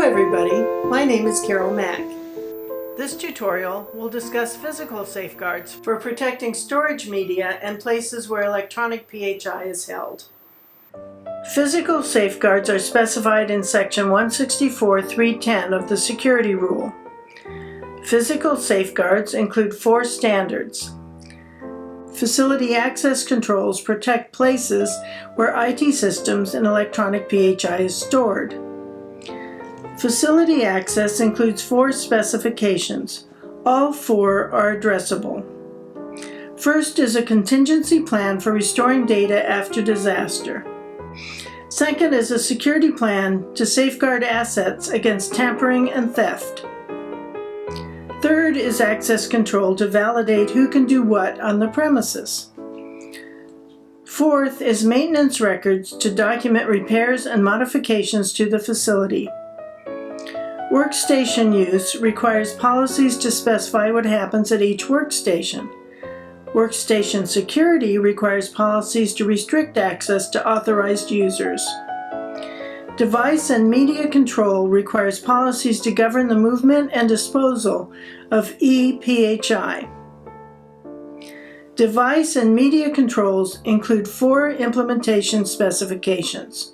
everybody, my name is Carol Mack. This tutorial will discuss physical safeguards for protecting storage media and places where electronic PHI is held. Physical safeguards are specified in Section 164.310 of the Security Rule. Physical safeguards include 4 standards. Facility access controls protect places where IT systems and electronic PHI is stored. Facility access includes 4 specifications. All 4 are addressable. First is a contingency plan for restoring data after disaster. Second is a security plan to safeguard assets against tampering and theft. Third is access control to validate who can do what on the premises. Fourth is maintenance records to document repairs and modifications to the facility. Workstation use requires policies to specify what happens at each workstation. Workstation security requires policies to restrict access to authorized users. Device and media control requires policies to govern the movement and disposal of ePHI. Device and media controls include 4 implementation specifications.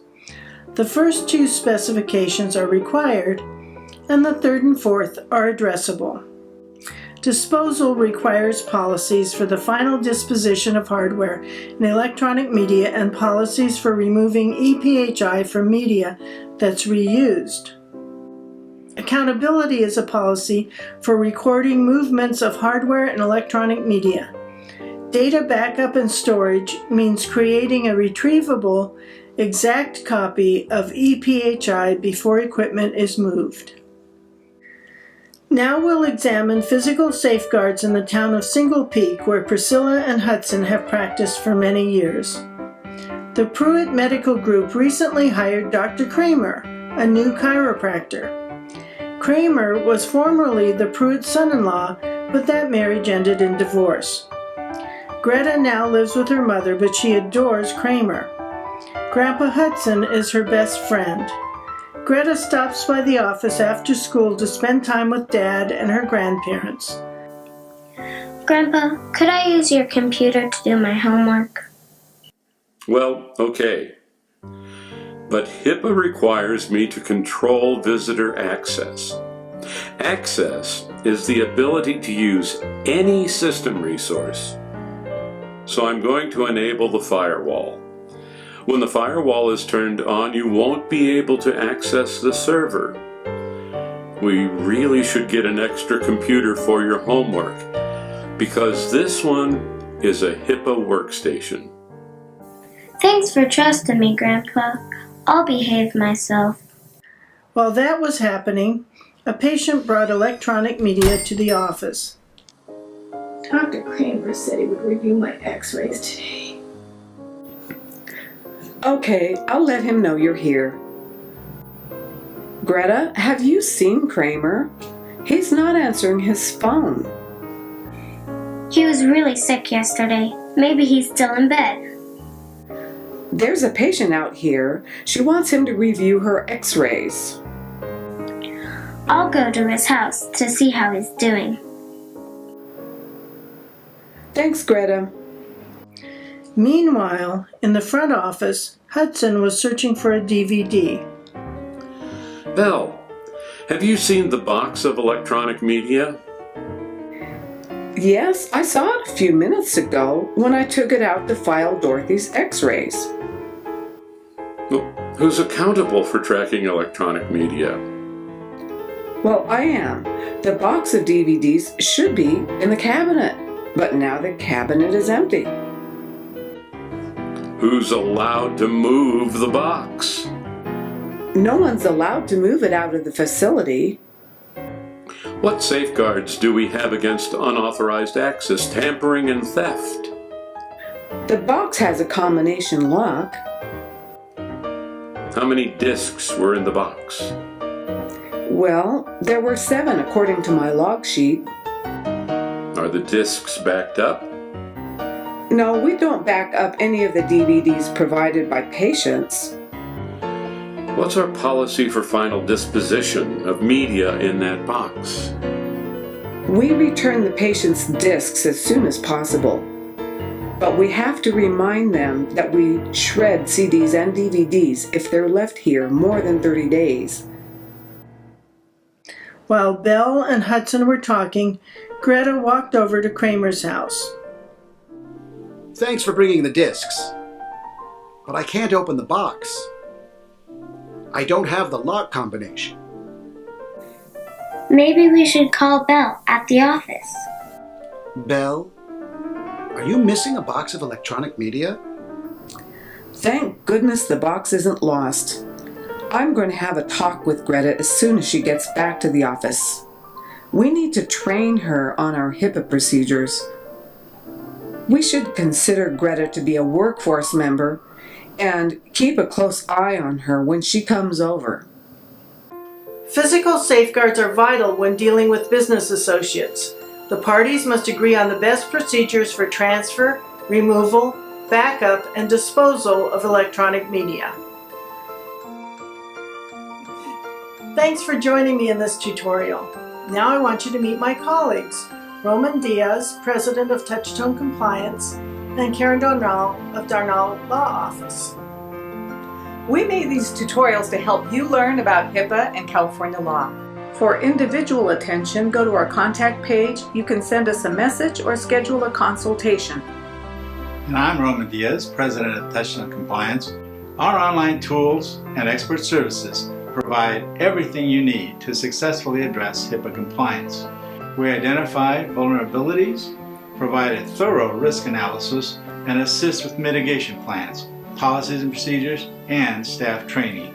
The first 2 specifications are required, and the third and fourth are addressable. Disposal requires policies for the final disposition of hardware and electronic media and policies for removing ePHI from media that's reused. Accountability is a policy for recording movements of hardware and electronic media. Data backup and storage means creating a retrievable, exact copy of ePHI before equipment is moved. Now we'll examine physical safeguards in the town of Single Peak, where Priscilla and Hudson have practiced for many years. The Pruitt Medical Group recently hired Dr. Kramer, a new chiropractor. Kramer was formerly the Pruitt son-in-law, but that marriage ended in divorce. Greta now lives with her mother, but she adores Kramer. Grandpa Hudson is her best friend. Greta stops by the office after school to spend time with Dad and her grandparents. Grandpa, could I use your computer to do my homework? Well, okay. But HIPAA requires me to control visitor access. Access is the ability to use any system resource. So I'm going to enable the firewall. When the firewall is turned on, you won't be able to access the server. We really should get an extra computer for your homework, because this one is a HIPAA workstation. Thanks for trusting me, Grandpa. I'll behave myself. While that was happening, a patient brought electronic media to the office. Dr. Kramer said he would review my x-rays today. Okay, I'll let him know you're here. Greta, have you seen Kramer? He's not answering his phone. He was really sick yesterday. Maybe he's still in bed. There's a patient out here. She wants him to review her x-rays. I'll go to his house to see how he's doing. Thanks, Greta. Meanwhile, in the front office, Hudson was searching for a DVD. Belle, have you seen the box of electronic media? Yes, I saw it a few minutes ago when I took it out to file Dorothy's x-rays. Well, who's accountable for tracking electronic media? Well, I am. The box of DVDs should be in the cabinet, but now the cabinet is empty. Who's allowed to move the box? No one's allowed to move it out of the facility. What safeguards do we have against unauthorized access, tampering, and theft? The box has a combination lock. How many discs were in the box? Well, there were 7 according to my log sheet. Are the discs backed up? No, we don't back up any of the DVDs provided by patients. What's our policy for final disposition of media in that box? We return the patient's discs as soon as possible, but we have to remind them that we shred CDs and DVDs if they're left here more than 30 days. While Belle and Hudson were talking, Greta walked over to Kramer's house. Thanks for bringing the discs, but I can't open the box. I don't have the lock combination. Maybe we should call Belle at the office. Belle, are you missing a box of electronic media? Thank goodness the box isn't lost. I'm going to have a talk with Greta as soon as she gets back to the office. We need to train her on our HIPAA procedures. We should consider Greta to be a workforce member and keep a close eye on her when she comes over. Physical safeguards are vital when dealing with business associates. The parties must agree on the best procedures for transfer, removal, backup, and disposal of electronic media. Thanks for joining me in this tutorial. Now I want you to meet my colleagues, Roman Diaz, President of Touchtone Compliance, and Karen Darnall of Darnall Law Office. We made these tutorials to help you learn about HIPAA and California law. For individual attention, go to our contact page. You can send us a message or schedule a consultation. And I'm Roman Diaz, President of Touchtone Compliance. Our online tools and expert services provide everything you need to successfully address HIPAA compliance. We identify vulnerabilities, provide a thorough risk analysis, and assist with mitigation plans, policies and procedures, and staff training.